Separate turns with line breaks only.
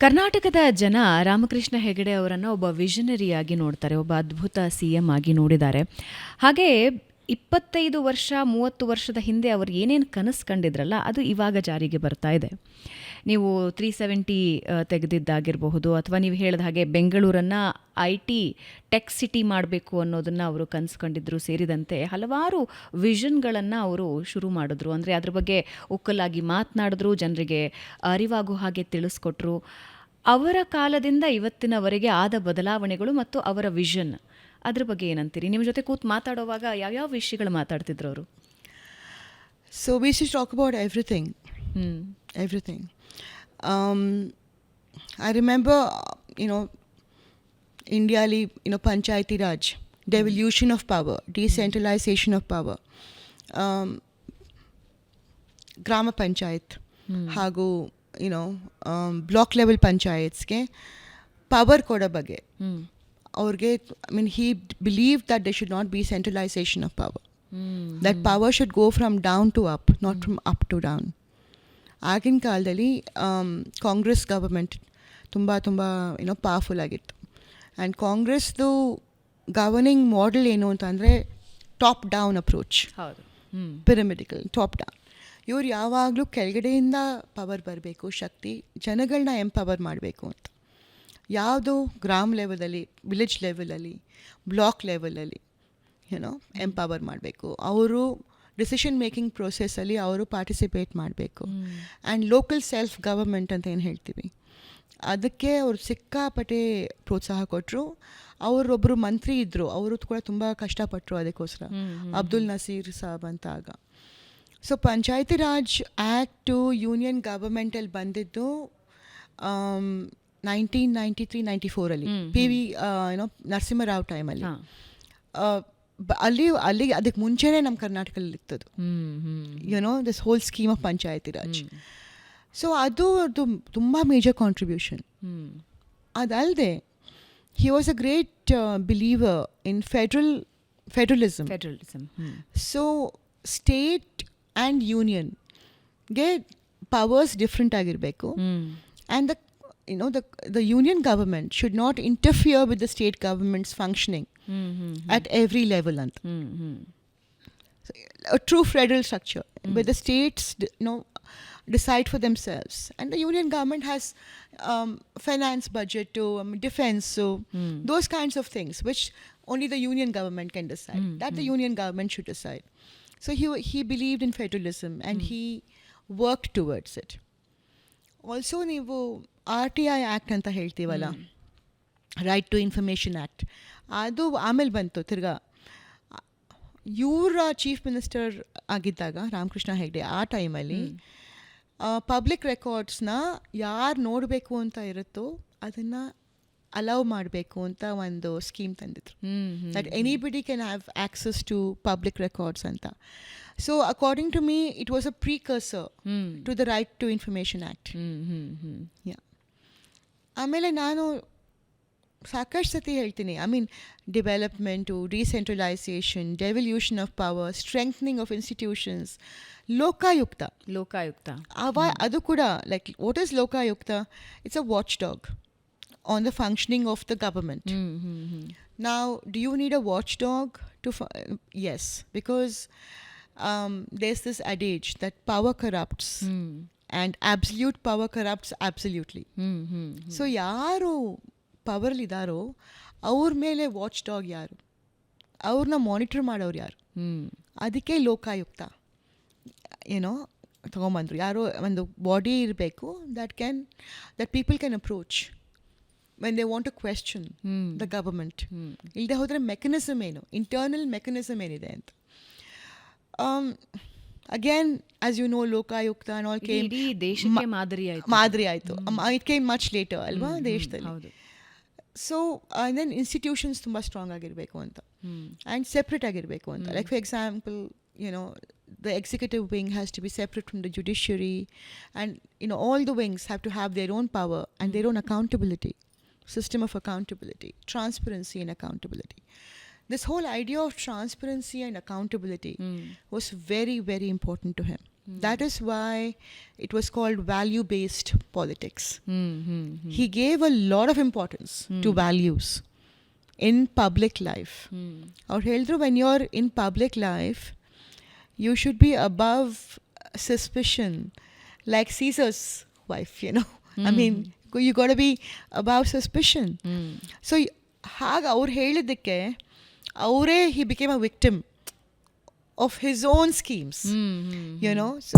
ಕರ್ನಾಟಕದ ಜನ ರಾಮಕೃಷ್ಣ ಹೆಗಡೆ ಅವರನ್ನು ಒಬ್ಬ ವಿಷನರಿಯಾಗಿ ನೋಡ್ತಾರೆ, ಒಬ್ಬ ಅದ್ಭುತ CM ಆಗಿ ನೋಡಿದ್ದಾರೆ. ಹಾಗೆ 25 ವರ್ಷ 30 ವರ್ಷದ ಹಿಂದೆ ಅವರು ಏನೇನು ಕನಸು ಕಂಡಿದ್ರಲ್ಲ ಅದು ಇವಾಗ ಜಾರಿಗೆ ಬರ್ತಾ ಇದೆ. ನೀವು 370 ತೆಗೆದಿದ್ದಾಗಿರಬಹುದು, ಅಥವಾ ನೀವು ಹೇಳಿದ ಹಾಗೆ ಬೆಂಗಳೂರನ್ನು IT ಟೆಕ್ ಸಿಟಿ ಮಾಡಬೇಕು ಅನ್ನೋದನ್ನು ಅವರು ಕನಸು ಕಂಡಿದ್ರು ಸೇರಿದಂತೆ ಹಲವಾರು ವಿಷನ್ಗಳನ್ನು ಅವರು ಶುರು ಮಾಡಿದ್ರು. ಅಂದರೆ ಅದ್ರ ಬಗ್ಗೆ ಒಕ್ಕಲಾಗಿ ಮಾತನಾಡಿದ್ರು, ಜನರಿಗೆ ಅರಿವಾಗೋ ಹಾಗೆ ತಿಳಿಸ್ಕೊಟ್ರು. ಅವರ ಕಾಲದಿಂದ ಇವತ್ತಿನವರೆಗೆ ಆದ ಬದಲಾವಣೆಗಳು ಮತ್ತು ಅವರ ವಿಷನ್, ಅದ್ರ ಬಗ್ಗೆ ಏನಂತೀರಿ? ನಿಮ್ಮ ಜೊತೆ ಕೂತು ಮಾತಾಡುವಾಗ ಯಾವ್ಯಾವ ವಿಷಯಗಳು ಮಾತಾಡ್ತಿದ್ರು ಅವರು?
So we should talk about everything. Everything. I remember, India, Panchayati Raj, devolution of power, decentralization of power, Grama Panchayat, ಹಾಗೂ ಬ್ಲಾಕ್ ಲೆವೆಲ್ ಪಂಚಾಯತ್ಸ್ಗೆ ಪವರ್ ಕೊಡೋ ಬಗ್ಗೆ ಅವ್ರಿಗೆ he believed that there should not be centralization of power. That power should go from down to up, not from up to down. ಆಗಿನ ಕಾಲದಲ್ಲಿ Congress government ತುಂಬ powerful ಆಗಿತ್ತು. And ಕಾಂಗ್ರೆಸ್ದು governing model ಏನು ಅಂತಂದರೆ top down approach, pyramidical top down. ಇವ್ರು ಯಾವಾಗಲೂ ಕೆಳಗಡೆಯಿಂದ ಪವರ್ ಬರಬೇಕು, ಶಕ್ತಿ ಜನಗಳನ್ನ ಎಂಪವರ್ ಮಾಡಬೇಕು ಅಂತ. ಯಾವುದು ಗ್ರಾಮ ಲೆವೆಲಲ್ಲಿ, ವಿಲೇಜ್ ಲೆವೆಲಲ್ಲಿ, ಬ್ಲಾಕ್ ಲೆವೆಲಲ್ಲಿ ಎಂಪವರ್ ಮಾಡಬೇಕು. ಅವರು ಡಿಸಿಷನ್ ಮೇಕಿಂಗ್ ಪ್ರೊಸೆಸ್ಸಲ್ಲಿ ಅವರು ಪಾರ್ಟಿಸಿಪೇಟ್ ಮಾಡಬೇಕು. ಆ್ಯಂಡ್ ಲೋಕಲ್ ಸೆಲ್ಫ್ ಗವರ್ಮೆಂಟ್ ಅಂತ ಏನು ಹೇಳ್ತೀವಿ, ಅದಕ್ಕೆ ಅವರು ಸಿಕ್ಕಾಪಟ್ಟೆ ಪ್ರೋತ್ಸಾಹ ಕೊಟ್ಟರು. ಅವರೊಬ್ಬರು ಮಂತ್ರಿ ಇದ್ದರು, ಅವರು ಕೂಡ ತುಂಬ ಕಷ್ಟಪಟ್ಟರು ಅದಕ್ಕೋಸ್ಕರ, ಅಬ್ದುಲ್ ನಸೀರ್ ಸಾಬ್ ಅಂತ. ಆಗ ಸೊ ಪಂಚಾಯತಿ ರಾಜ್ ಆ್ಯಕ್ಟು ಯೂನಿಯನ್ ಗವರ್ಮೆಂಟಲ್ಲಿ ಬಂದಿದ್ದು 1993-94 PV ನರಸಿಂಹರಾವ್ ಟೈಮಲ್ಲಿ. ಅಲ್ಲಿ ಅದಕ್ಕೆ ಮುಂಚೆನೇ ನಮ್ಮ ಕರ್ನಾಟಕದಲ್ಲಿ ಇರ್ತದು this whole scheme of panchayati raj. So ಅದು ತುಂಬ ಮೇಜರ್ ಕಾಂಟ್ರಿಬ್ಯೂಷನ್. ಅದಲ್ಲದೆ he was a great believer in federalism. So state and ಯೂನಿಯನ್ಗೆ ಪವರ್ಸ್ ಡಿಫ್ರೆಂಟ್ ಆಗಿರಬೇಕು. And the union government should not interfere with the state government's functioning at every level. So, a true federal structure where the states decide for themselves, and the union government has finance budget to defense, so those kinds of things which only the union government can decide, that the union government should decide. So he believed in federalism and he worked towards it. Also ನೀವು RTI act ಅಂತ ಹೇಳ್ತೀವಲ್ಲ, right to information act, ಅದು ಆಮೇಲೆ ಬಂತು ತಿರ್ಗಾ. ಇವರ chief minister ಆಗಿದ್ದಾಗ ರಾಮಕೃಷ್ಣ ಹೆಗ್ಡೆ ಆ ಟೈಮಲ್ಲಿ ಪಬ್ಲಿಕ್ ರೆಕಾರ್ಡ್ಸ್ನ ಯಾರು ನೋಡಬೇಕು ಅಂತ ಇರುತ್ತೋ ಅದನ್ನು ಅಲೌ ಮಾಡಬೇಕು ಅಂತ ಒಂದು ಸ್ಕೀಮ್ ತಂದಿದ್ರು. That anybody can have access to public records ಅಂತ. So according to me it was a precursor to the right to information act. ಆಮೇಲೆ ನಾನು ಸಾಕಷ್ಟು ಸತಿ ಹೇಳ್ತೀನಿ, development, decentralisation, devolution of power, strengthening of institutions, Lokayukta ಅದು ಕೂಡ like what is Lokayukta? It's a watchdog on the functioning of the government. Now, do you need a watchdog to yes, because there's this adage that power corrupts and absolute power corrupts absolutely. So ಯಾರು ಪವರ್ಲಿ ಇದ್ದಾರೋ ಅವ್ರ ಮೇಲೆ watch dog ಯಾರು, ಅವ್ರನ್ನ monitor ಮಾಡೋರು ಯಾರು, ಅದಕ್ಕೆ ಲೋಕಾಯುಕ್ತ ತಗೊಂಬಂದ್ರು. ಯಾರೋ ಒಂದು ಬಾಡಿ ಇರಬೇಕು that people can approach when they want to question the government. ಇಲ್ಲದೆ ಹೋದರೆ ಮೆಕ್ಯಾನಿಸಮ್ ಏನು, ಇಂಟರ್ನಲ್ ಮೆಕ್ಯಾನಿಸಮ್ ಏನಿದೆ ಅಂತ. Again as you know, Lokayukta and all came
ದೇಶಕ್ಕೆ ಮಾದರಿ ಆಯಿತು.
ಇಟ್ ಕೇಮ್ ಮಚ್ ಲೇಟರ್ ಅಲ್ವಾ ದೇಶದಲ್ಲಿ. ಸೊ ದೆನ್ ಇನ್ಸ್ಟಿಟ್ಯೂಷನ್ಸ್ ತುಂಬ ಸ್ಟ್ರಾಂಗ್ ಆಗಿರಬೇಕು ಅಂತ ಆ್ಯಂಡ್ ಸೆಪ್ರೇಟ್ ಆಗಿರಬೇಕು ಅಂತ. Like for example the executive wing has to be separate from the judiciary, and all the wings have to have their own power and their own accountability, system of accountability, transparency and accountability. This whole idea of transparency and accountability was very, very important to him. That is why it was called value-based politics.
Hmm.
He gave a lot of importance to values in public life. ಅವ್ರು ಹೇಳಿದ್ರು, when you're in public life, you should be above suspicion, like Caesar's wife, you know. I mean, you got to be above suspicion. So ಹಾಗೆ ಅವ್ರು ಹೇಳಿದ್ದಕ್ಕೆ ಅವರೇ he became a victim of his own schemes, you know. So